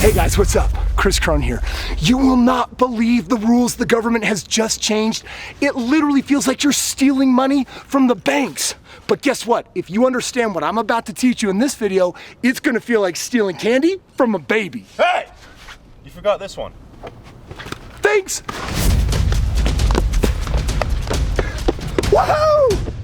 Hey guys, what's up? Kris Krohn here. You will not believe the rules the government has just changed. It literally feels like you're stealing money from the banks. But guess what? If you understand what I'm about to teach you in this video, it's gonna feel like stealing candy from a baby. Hey! You forgot this one. Thanks! Woohoo!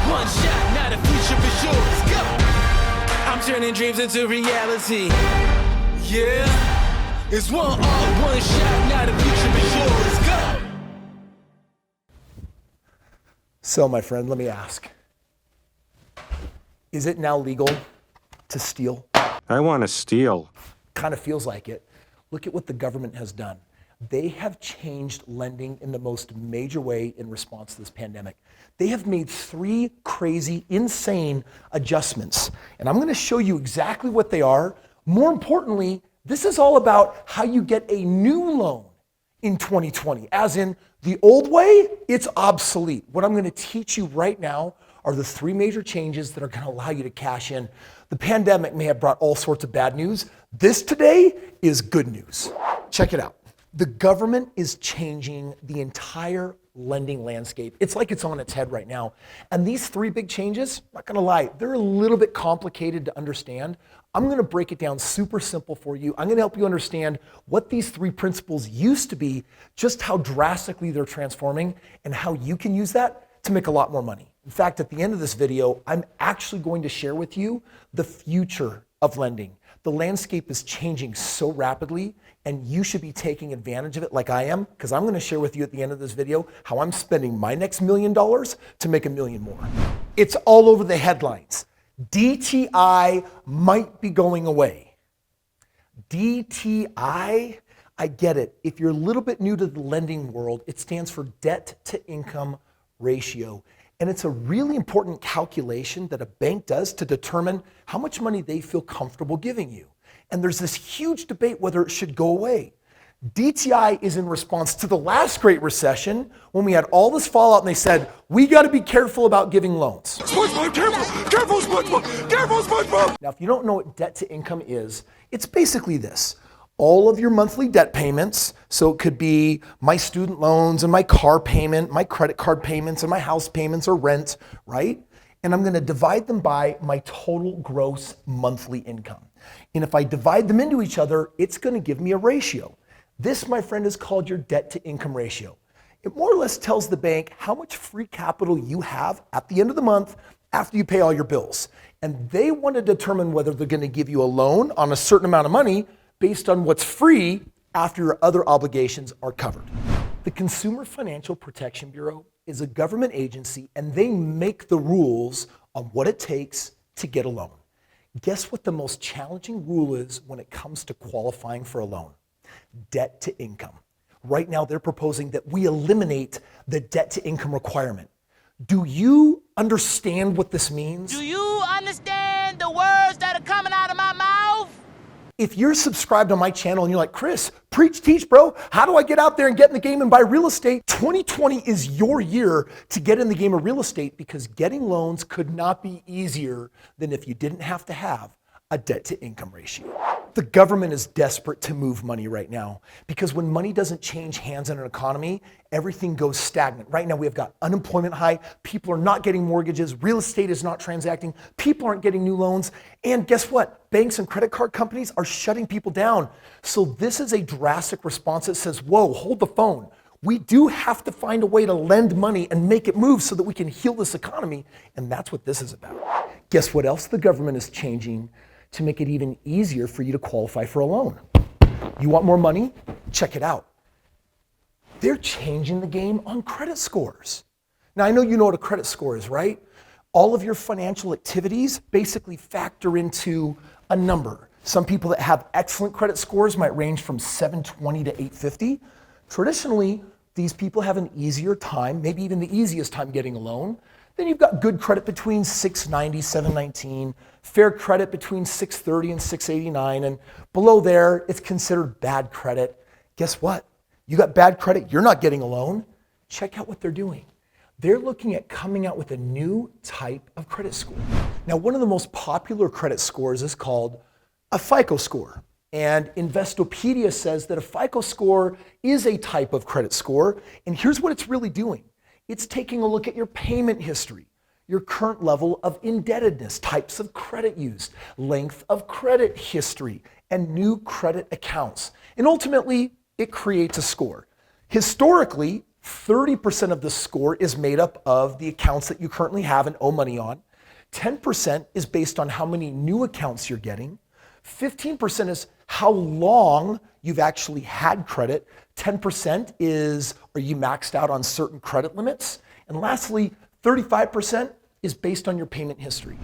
One shot, now the future is yours. Go! I'm turning dreams into reality. Yeah, it's one shot, now the future is yours. Go! So, my friend, let me ask. Is it now legal to steal? I want to steal. Kind of feels like it. Look at what the government has done. They have changed lending in the most major way in response to this pandemic. They have made 3 crazy, insane adjustments. And I'm going to show you exactly what they are. More importantly, this is all about how you get a new loan in 2020. As in, the old way, it's obsolete. What I'm going to teach you right now are the 3 major changes that are going to allow you to cash in. The pandemic may have brought all sorts of bad news. This today is good news. Check it out. The government is changing the entire lending landscape. It's like it's on its head right now. And these 3 big changes, not gonna lie, they're a little bit complicated to understand. I'm gonna break it down super simple for you. I'm gonna help you understand what these 3 principles used to be, just how drastically they're transforming, and how you can use that to make a lot more money. In fact, at the end of this video, I'm actually going to share with you the future of lending. The landscape is changing so rapidly, and you should be taking advantage of it like I am, because I'm going to share with you at the end of this video how I'm spending my next $1 million to make $1 million more. It's all over the headlines. DTI might be going away. DTI, I get it. If you're a little bit new to the lending world, it stands for debt to income ratio. And it's a really important calculation that a bank does to determine how much money they feel comfortable giving you. And there's this huge debate whether it should go away. DTI is in response to the last Great Recession when we had all this fallout and they said, we got to be careful about giving loans. SpongeBob, careful! Careful, SpongeBob! Careful, SpongeBob! Now, if you don't know what debt to income is, it's basically this. All of your monthly debt payments, so it could be my student loans and my car payment, my credit card payments and my house payments or rent, right? And I'm gonna divide them by my total gross monthly income. And if I divide them into each other, it's gonna give me a ratio. This, my friend, is called your debt to income ratio. It more or less tells the bank how much free capital you have at the end of the month after you pay all your bills. And they want to determine whether they're gonna give you a loan on a certain amount of money based on what's free after your other obligations are covered. The Consumer Financial Protection Bureau is a government agency, and they make the rules on what it takes to get a loan. Guess what the most challenging rule is when it comes to qualifying for a loan? Debt to income. Right now, they're proposing that we eliminate the debt to income requirement. Do you understand what this means? Do you understand the words that are coming out of my mouth? If you're subscribed on my channel and you're like, Kris, preach, teach, bro, how do I get out there and get in the game and buy real estate? 2020 is your year to get in the game of real estate, because getting loans could not be easier than if you didn't have to have a debt to income ratio. The government is desperate to move money right now, because when money doesn't change hands in an economy, everything goes stagnant. Right now we have got unemployment high, people are not getting mortgages, real estate is not transacting, people aren't getting new loans, and guess what? Banks and credit card companies are shutting people down. So this is a drastic response that says, whoa, hold the phone. We do have to find a way to lend money and make it move so that we can heal this economy, and that's what this is about. Guess what else the government is changing to make it even easier for you to qualify for a loan? You want more money? Check it out. They're changing the game on credit scores. Now, I know you know what a credit score is, right? All of your financial activities basically factor into a number. Some people that have excellent credit scores might range from 720 to 850. Traditionally, these people have an easier time, maybe even the easiest time getting a loan. Then you've got good credit between 690, 719, fair credit between 630 and 689, and below there, it's considered bad credit. Guess what? You got bad credit, you're not getting a loan. Check out what they're doing. they're looking at coming out with a new type of credit score. Now, one of the most popular credit scores is called a FICO score. And Investopedia says that a FICO score is a type of credit score. And here's what it's really doing. It's taking a look at your payment history, your current level of indebtedness, types of credit used, length of credit history, and new credit accounts. And ultimately, it creates a score. Historically, 30% of the score is made up of the accounts that you currently have and owe money on. 10% is based on how many new accounts you're getting. 15% is how long you've actually had credit. 10% is, are you maxed out on certain credit limits? And lastly, 35% is based on your payment history.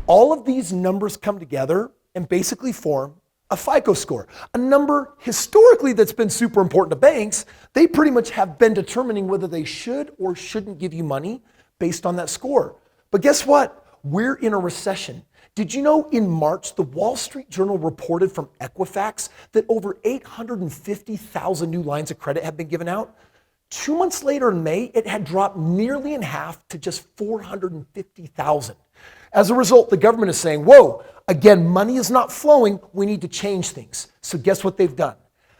All of these numbers come together and basically form a FICO score, a number historically that's been super important to banks. They pretty much have been determining whether they should or shouldn't give you money based on that score. But guess what? We're in a recession. Did you know in March, the Wall Street Journal reported from Equifax that over 850,000 new lines of credit have been given out? 2 months later in May, it had dropped nearly in half to just 450,000. As a result, the government is saying, whoa, again, money is not flowing. We need to change things. So guess what they've done?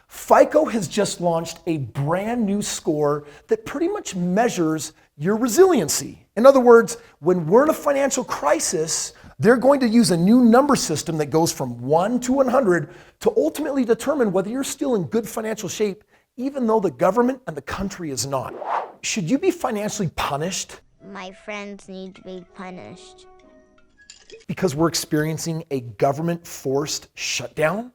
FICO has just launched a brand new score that pretty much measures your resiliency. In other words, when we're in a financial crisis, they're going to use a new number system that goes from 1 to 100 to ultimately determine whether you're still in good financial shape, even though the government and the country is not. Should you be financially punished? My friends need to be punished. Because we're experiencing a government-forced shutdown?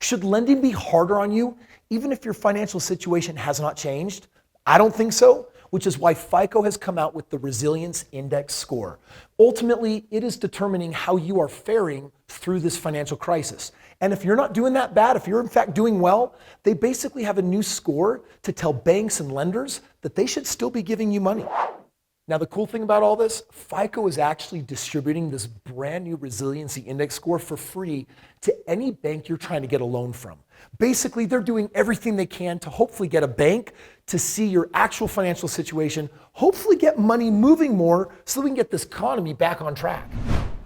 Should lending be harder on you, even if your financial situation has not changed? I don't think so, which is why FICO has come out with the Resilience Index score. Ultimately, it is determining how you are faring through this financial crisis. And if you're not doing that bad, if you're in fact doing well, they basically have a new score to tell banks and lenders that they should still be giving you money. Now, the cool thing about all this, FICO is actually distributing this brand new Resiliency Index score for free to any bank you're trying to get a loan from. Basically, they're doing everything they can to hopefully get a bank to see your actual financial situation, hopefully get money moving more so we can get this economy back on track.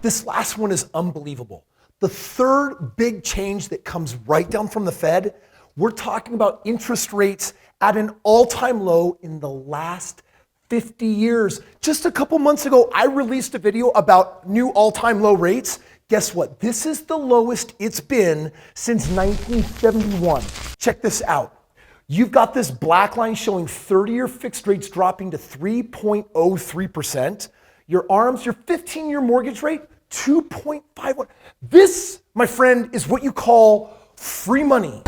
This last one is unbelievable. The third big change that comes right down from the Fed, we're talking about interest rates at an all-time low in the last 50 years. Just a couple months ago, I released a video about new all-time low rates. Guess what? This is the lowest it's been since 1971. Check this out. You've got this black line showing 30-year fixed rates dropping to 3.03%. Your ARMs, your 15-year mortgage rate, 2.51. This, my friend, is what you call free money.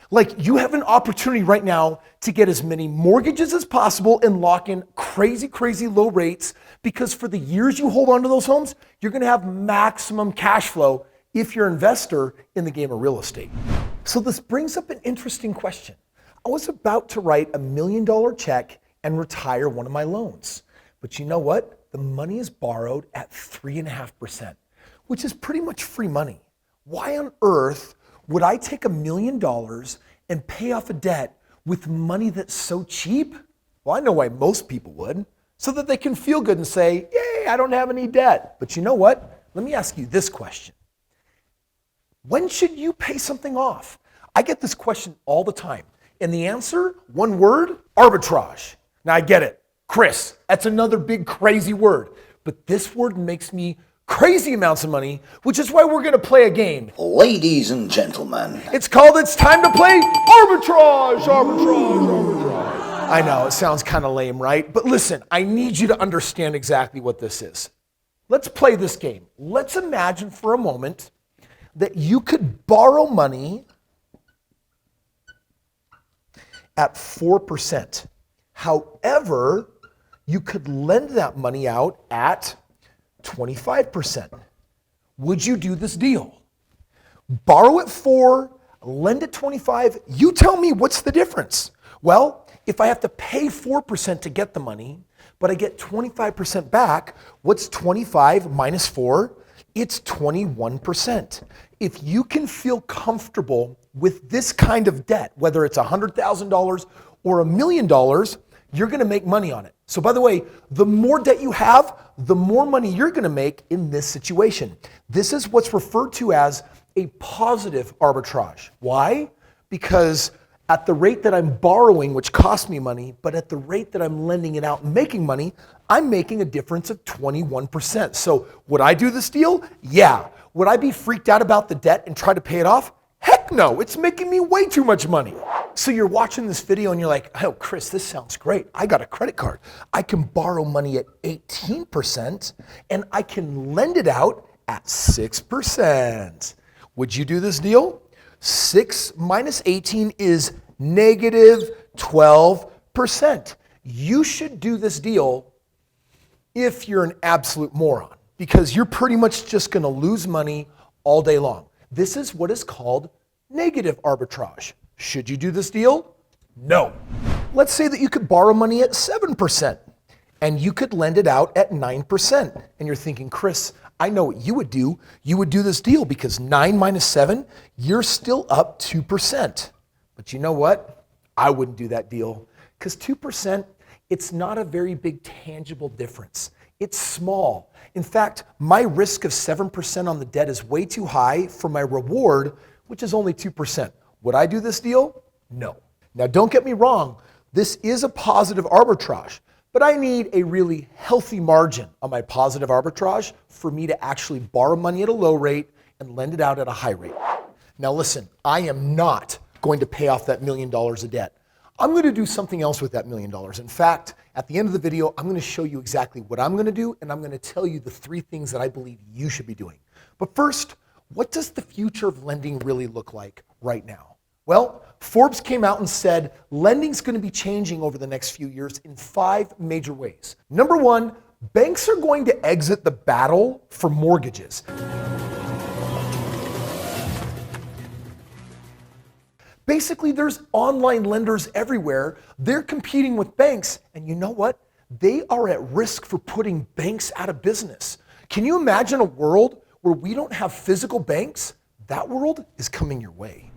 Like, you have an opportunity right now to get as many mortgages as possible and lock in crazy, crazy low rates, because for the years you hold on to those homes, you're going to have maximum cash flow if you're an investor in the game of real estate. So this brings up an interesting question. I was about to write $1 million check and retire one of my loans. But you know what? The money is borrowed at 3.5%, which is pretty much free money. Why on earth would I take $1 million and pay off a debt with money that's so cheap? Well, I know why most people would, so that they can feel good and say, yay, I don't have any debt. But you know what? Let me ask you this question. When should you pay something off? I get this question all the time. And the answer, one word, arbitrage. Now I get it. Kris, that's another big crazy word. But this word makes me crazy amounts of money, which is why we're going to play a game. Ladies and gentlemen. It's called It's Time to Play Arbitrage. I know, it sounds kind of lame, right? But listen, I need you to understand exactly what this is. Let's play this game. Let's imagine for a moment that you could borrow money at 4%. However, you could lend that money out at 25%. Would you do this deal? Borrow at 4, lend at 25. You tell me, what's the difference? Well, if I have to pay 4% to get the money, but I get 25% back, what's 25 minus 4? It's 21%. If you can feel comfortable with this kind of debt, whether it's $100,000 or $1 million, you're gonna make money on it. So by the way, the more debt you have, the more money you're gonna make in this situation. This is what's referred to as a positive arbitrage. Why? Because at the rate that I'm borrowing, which costs me money, but at the rate that I'm lending it out and making money, I'm making a difference of 21%. So would I do this deal? Yeah. Would I be freaked out about the debt and try to pay it off? Heck no, it's making me way too much money. So you're watching this video and you're like, oh, Kris, this sounds great. I got a credit card. I can borrow money at 18% and I can lend it out at 6%. Would you do this deal? 6 minus 18 is negative 12%. You should do this deal if you're an absolute moron, because you're pretty much just gonna lose money all day long. This is what is called negative arbitrage. Should you do this deal? No. Let's say that you could borrow money at 7% and you could lend it out at 9%. And you're thinking, Kris, I know what you would do. You would do this deal because 9 minus 7, you're still up 2%. But you know what? I wouldn't do that deal because 2%, it's not a very big tangible difference. It's small. In fact, my risk of 7% on the debt is way too high for my reward, which is only 2%. Would I do this deal? No. Now, don't get me wrong. This is a positive arbitrage, but I need a really healthy margin on my positive arbitrage for me to actually borrow money at a low rate and lend it out at a high rate. Now, listen, I am not going to pay off that $1 million of debt. I'm going to do something else with that $1 million. In fact, at the end of the video, I'm going to show you exactly what I'm going to do, and I'm going to tell you the 3 things that I believe you should be doing. But first, what does the future of lending really look like right now? Well, Forbes came out and said lending's going to be changing over the next few years in 5 major ways. Number 1, banks are going to exit the battle for mortgages. Basically, there's online lenders everywhere. They're competing with banks, and you know what? They are at risk for putting banks out of business. Can you imagine a world where we don't have physical banks? That world is coming your way.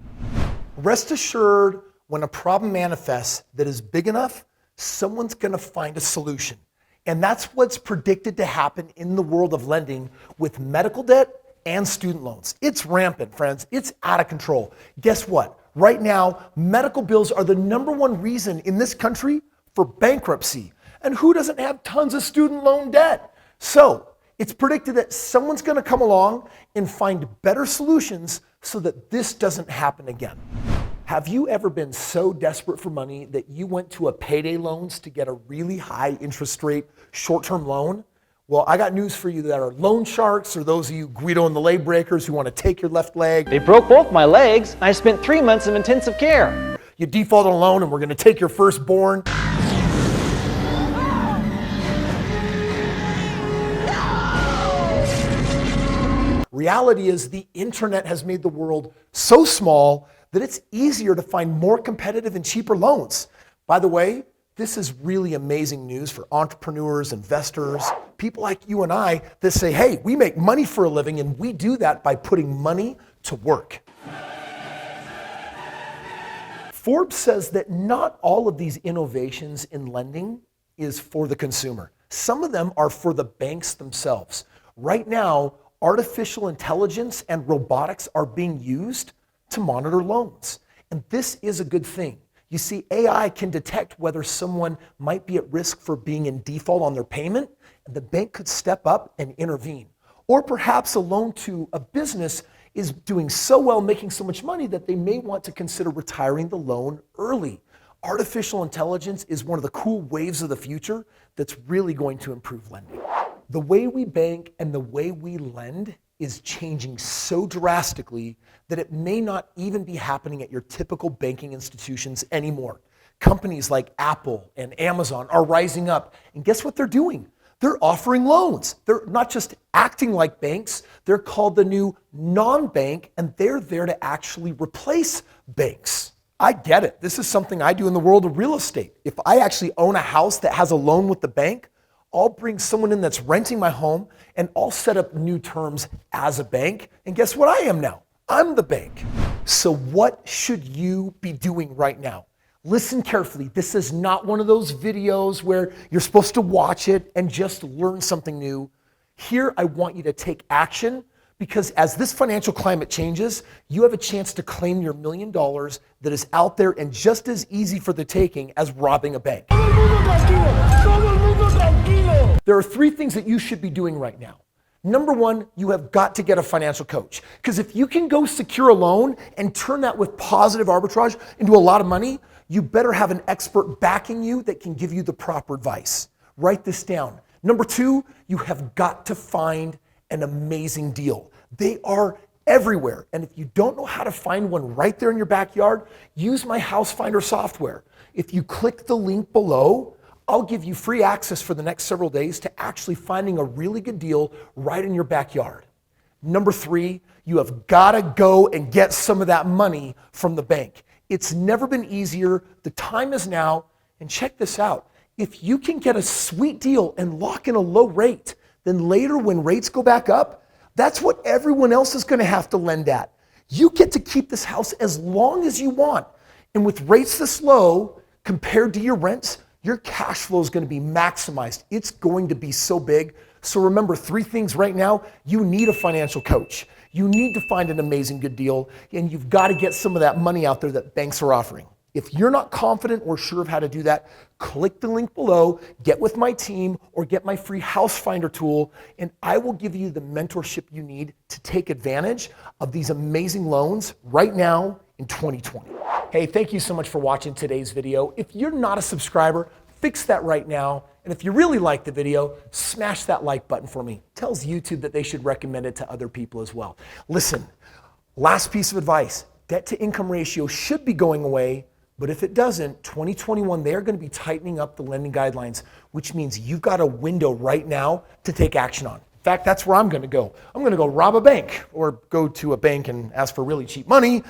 Rest assured, when a problem manifests that is big enough, someone's gonna find a solution. And that's what's predicted to happen in the world of lending with medical debt and student loans. It's rampant, friends. It's out of control. Guess what? Right now, medical bills are the #1 reason in this country for bankruptcy. And who doesn't have tons of student loan debt? So it's predicted that someone's gonna come along and find better solutions so that this doesn't happen again. Have you ever been so desperate for money that you went to a payday loans to get a really high interest rate short-term loan? Well, I got news for you that are loan sharks, or those of you Guido and the leg breakers who want to take your left leg. They broke both my legs. I spent 3 months of intensive care. You default on a loan and we're going to take your firstborn. Reality is the internet has made the world so small that it's easier to find more competitive and cheaper loans. By the way, this is really amazing news for entrepreneurs, investors, people like you and I that say, hey, we make money for a living and we do that by putting money to work. Forbes says that not all of these innovations in lending is for the consumer. Some of them are for the banks themselves. Right now, artificial intelligence and robotics are being used to monitor loans. And this is a good thing. You see, AI can detect whether someone might be at risk for being in default on their payment, and the bank could step up and intervene. Or perhaps a loan to a business is doing so well, making so much money that they may want to consider retiring the loan early. Artificial intelligence is one of the cool waves of the future that's really going to improve lending. The way we bank and the way we lend is changing so drastically that it may not even be happening at your typical banking institutions anymore. Companies like Apple and Amazon are rising up, and guess what they're doing? They're offering loans. They're not just acting like banks, they're called the new non-bank, and they're there to actually replace banks. I get it. This is something I do in the world of real estate. If I actually own a house that has a loan with the bank, I'll bring someone in that's renting my home and I'll set up new terms as a bank. And guess what I am now? I'm the bank. So what should you be doing right now? Listen carefully. This is not one of those videos where you're supposed to watch it and just learn something new. Here, I want you to take action because as this financial climate changes, you have a chance to claim your $1 million that is out there and just as easy for the taking as robbing a bank. There are 3 things that you should be doing right now. Number 1, you have got to get a financial coach. Because if you can go secure a loan and turn that with positive arbitrage into a lot of money, you better have an expert backing you that can give you the proper advice. Write this down. Number 2, you have got to find an amazing deal. They are everywhere. And if you don't know how to find one right there in your backyard, use my House Finder software. If you click the link below, I'll give you free access for the next several days to actually finding a really good deal right in your backyard. Number 3, you have got to go and get some of that money from the bank. It's never been easier. The time is now. And check this out. If you can get a sweet deal and lock in a low rate, then later when rates go back up, that's what everyone else is going to have to lend at. You get to keep this house as long as you want. And with rates this low compared to your rents, your cash flow is going to be maximized. It's going to be so big. So remember 3 things right now. You need a financial coach. You need to find an amazing good deal, and you've got to get some of that money out there that banks are offering. If you're not confident or sure of how to do that, click the link below, get with my team, or get my free House Finder tool, and I will give you the mentorship you need to take advantage of these amazing loans right now in 2020. Hey, thank you so much for watching today's video. If you're not a subscriber, fix that right now. And if you really like the video, smash that like button for me. It tells YouTube that they should recommend it to other people as well. Listen, last piece of advice, debt to income ratio should be going away, but if it doesn't, 2021, they're going to be tightening up the lending guidelines, which means you've got a window right now to take action on. In fact, that's where I'm going to go. I'm going to go rob a bank or go to a bank and ask for really cheap money.